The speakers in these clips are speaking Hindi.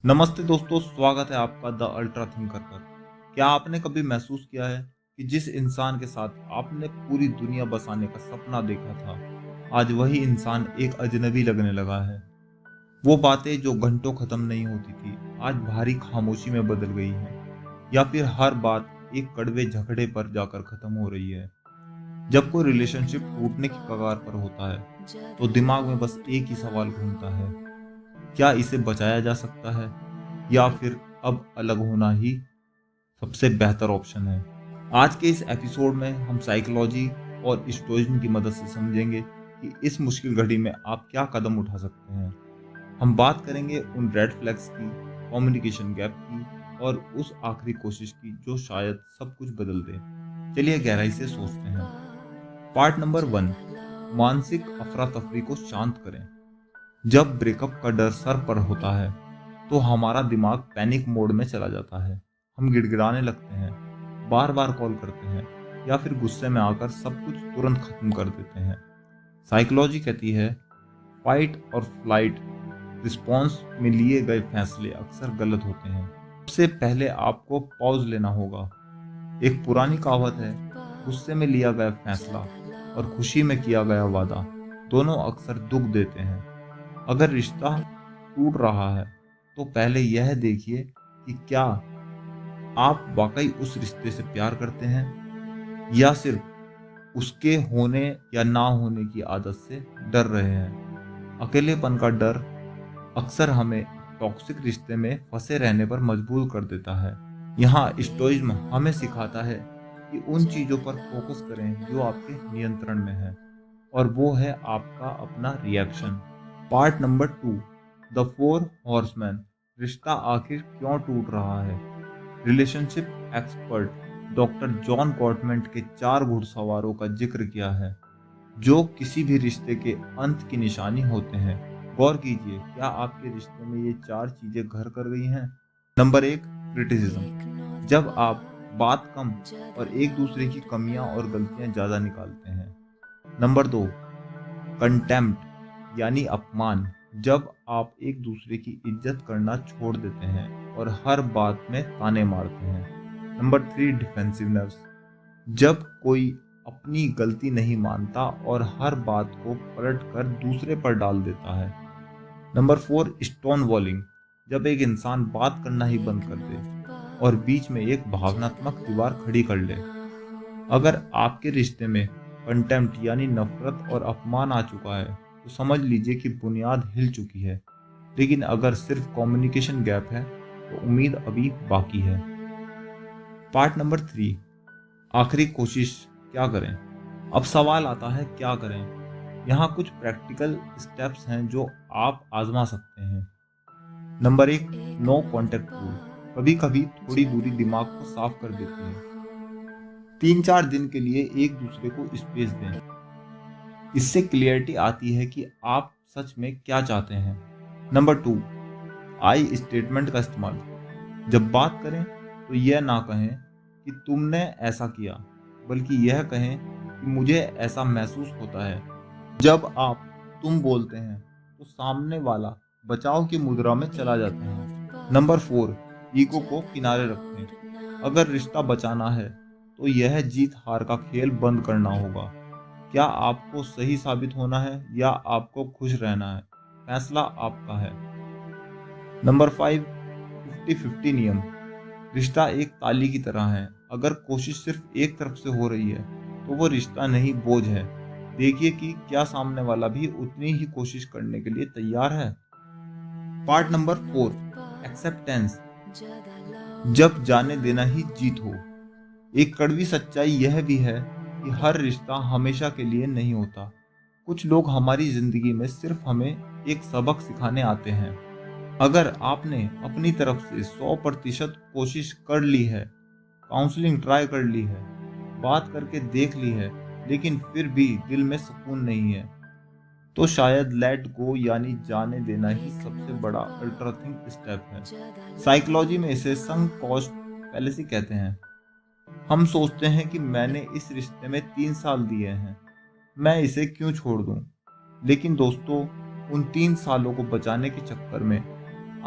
नमस्ते दोस्तों, स्वागत है आपका द अल्ट्रा थिंकर पर। क्या आपने कभी महसूस किया है कि जिस इंसान के साथ आपने पूरी दुनिया बसाने का सपना देखा था, आज वही इंसान एक अजनबी लगने लगा है। वो बातें जो घंटों खत्म नहीं होती थी, आज भारी खामोशी में बदल गई हैं, या फिर हर बात एक कड़वे झगड़े पर जाकर खत्म हो रही है। जब कोई रिलेशनशिप टूटने की कगार पर होता है, तो दिमाग में बस एक ही सवाल घूमता है, क्या इसे बचाया जा सकता है, या फिर अब अलग होना ही सबसे बेहतर ऑप्शन है। आज के इस एपिसोड में हम साइकोलॉजी और स्टोइज्म की मदद से समझेंगे कि इस मुश्किल घड़ी में आप क्या कदम उठा सकते हैं। हम बात करेंगे उन रेड फ्लैग्स की, कम्युनिकेशन गैप की और उस आखिरी कोशिश की जो शायद सब कुछ बदल दे। चलिए गहराई से सोचते हैं। पार्ट नंबर 1, मानसिक अफरा तफरी को शांत करें। जब ब्रेकअप का डर सर पर होता है, तो हमारा दिमाग पैनिक मोड में चला जाता है। हम गिड़गिड़ाने लगते हैं, बार बार कॉल करते हैं, या फिर गुस्से में आकर सब कुछ तुरंत खत्म कर देते हैं। साइकोलॉजी कहती है, फाइट और फ्लाइट रिस्पॉन्स में लिए गए फैसले अक्सर गलत होते हैं। सबसे पहले आपको पॉज लेना होगा। एक पुरानी कहावत है, गुस्से में लिया गया फैसला और खुशी में किया गया वादा दोनों अक्सर दुख देते हैं। अगर रिश्ता टूट रहा है, तो पहले यह देखिए कि क्या आप वाकई उस रिश्ते से प्यार करते हैं, या सिर्फ उसके होने या ना होने की आदत से डर रहे हैं। अकेलेपन का डर अक्सर हमें टॉक्सिक रिश्ते में फंसे रहने पर मजबूर कर देता है। यहाँ स्टोइज्म हमें सिखाता है कि उन चीजों पर फोकस करें जो आपके नियंत्रण में है, और वो है आपका अपना reaction. Part number 2, the four horseman, रिश्ता आखिर क्यों टूट रहा है। रिलेशनशिप एक्सपर्ट डॉक्टर जॉन गॉटमेंट के 4 घुड़सवारों का जिक्र किया है, जो किसी भी रिश्ते के अंत की निशानी होते हैं। गौर कीजिए, क्या आपके रिश्ते में ये 4 चीजें घर कर गई हैं। नंबर 1, क्रिटिसिज्म, जब आप बात कम और एक दूसरे की कमियां और गलतियां ज्यादा निकालते हैं। नंबर 2, कंटेम्प्ट यानी अपमान, जब आप एक दूसरे की इज्जत करना छोड़ देते हैं और हर बात में ताने मारते हैं। नंबर 3, डिफेंसिवनेस, जब कोई अपनी गलती नहीं मानता और हर बात को पलट कर दूसरे पर डाल देता है। नंबर 4, स्टोन वॉलिंग, जब एक इंसान बात करना ही बंद कर दे और बीच में एक भावनात्मक दीवार खड़ी कर ले। अगर आपके रिश्ते में कंटेम्प्ट यानी नफरत और अपमान आ चुका है, तो समझ लीजिए कि बुनियाद हिल चुकी है। लेकिन अगर सिर्फ कम्युनिकेशन गैप है, तो उम्मीद अभी बाकी है। पार्ट नंबर 3, आखिरी कोशिश, क्या करें। अब सवाल आता है, क्या करें। यहाँ कुछ प्रैक्टिकल स्टेप्स हैं जो आप आजमा सकते हैं। नंबर 1, नो कॉन्टेक्ट रूल, कभी कभी थोड़ी दूरी दिमाग को साफ कर देती है। 3-4 दिन के लिए एक दूसरे को स्पेस दें। इससे क्लियरिटी आती है कि आप सच में क्या चाहते हैं। नंबर 2, आई स्टेटमेंट का इस्तेमाल, जब बात करें तो यह ना कहें कि तुमने ऐसा किया, बल्कि यह कहें कि मुझे ऐसा महसूस होता है। जब आप तुम बोलते हैं, तो सामने वाला बचाव की मुद्रा में चला जाता है। नंबर 4, ईगो को किनारे रखें। अगर रिश्ता बचाना है, तो यह जीत हार का खेल बंद करना होगा। क्या आपको सही साबित होना है या आपको खुश रहना है, फैसला आपका है। नंबर 5, 50-50 नियम, रिश्ता एक ताली की तरह है। अगर कोशिश सिर्फ एक तरफ से हो रही है, तो वो रिश्ता नहीं, बोझ है। देखिए कि क्या सामने वाला भी उतनी ही कोशिश करने के लिए तैयार है। पार्ट नंबर 4, एक्सेप्टेंस, जब जाने देना ही जीत हो। एक कड़वी सच्चाई यह भी है कि हर रिश्ता हमेशा के लिए नहीं होता। कुछ लोग हमारी जिंदगी में सिर्फ हमें एक सबक सिखाने आते हैं। अगर आपने अपनी तरफ से 100% कोशिश कर ली है, काउंसलिंग ट्राई कर ली है, बात करके देख ली है, लेकिन फिर भी दिल में सुकून नहीं है, तो शायद लेट गो यानी जाने देना ही सबसे बड़ा अल्ट्रा थिंक स्टेप है। साइकोलॉजी में इसे संक कॉस्ट फैलेसी कहते हैं। हम सोचते हैं कि मैंने इस रिश्ते में 3 साल दिए हैं, मैं इसे क्यों छोड़ दूं। लेकिन दोस्तों, उन 3 सालों को बचाने के चक्कर में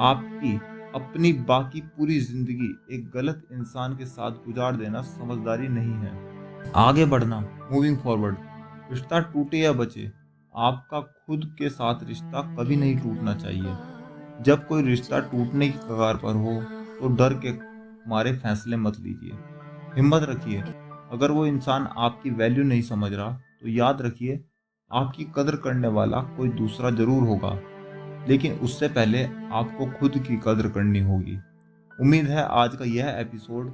आपकी अपनी बाकी पूरी जिंदगी एक गलत इंसान के साथ गुजार देना समझदारी नहीं है। आगे बढ़ना, मूविंग फॉरवर्ड। रिश्ता टूटे या बचे, आपका खुद के साथ रिश्ता कभी नहीं टूटना चाहिए। जब कोई रिश्ता टूटने की कगार पर हो तो डर के मारे फैसले मत लीजिए। हिम्मत रखिए। अगर वो इंसान आपकी वैल्यू नहीं समझ रहा तो याद रखिए, आपकी कदर करने वाला कोई दूसरा जरूर होगा, लेकिन उससे पहले आपको खुद की कदर करनी होगी। उम्मीद है आज का यह एपिसोड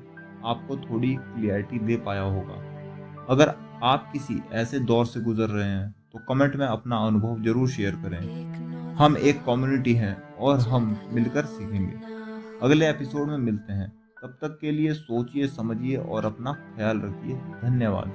आपको थोड़ी क्लियरिटी दे पाया होगा। अगर आप किसी ऐसे दौर से गुजर रहे हैं तो कमेंट में अपना अनुभव जरूर शेयर करें। हम एक कम्युनिटी हैं और हम मिलकर सीखेंगे। अगले एपिसोड में मिलते हैं। तब तक के लिए सोचिए, समझिए और अपना ख्याल रखिए। धन्यवाद।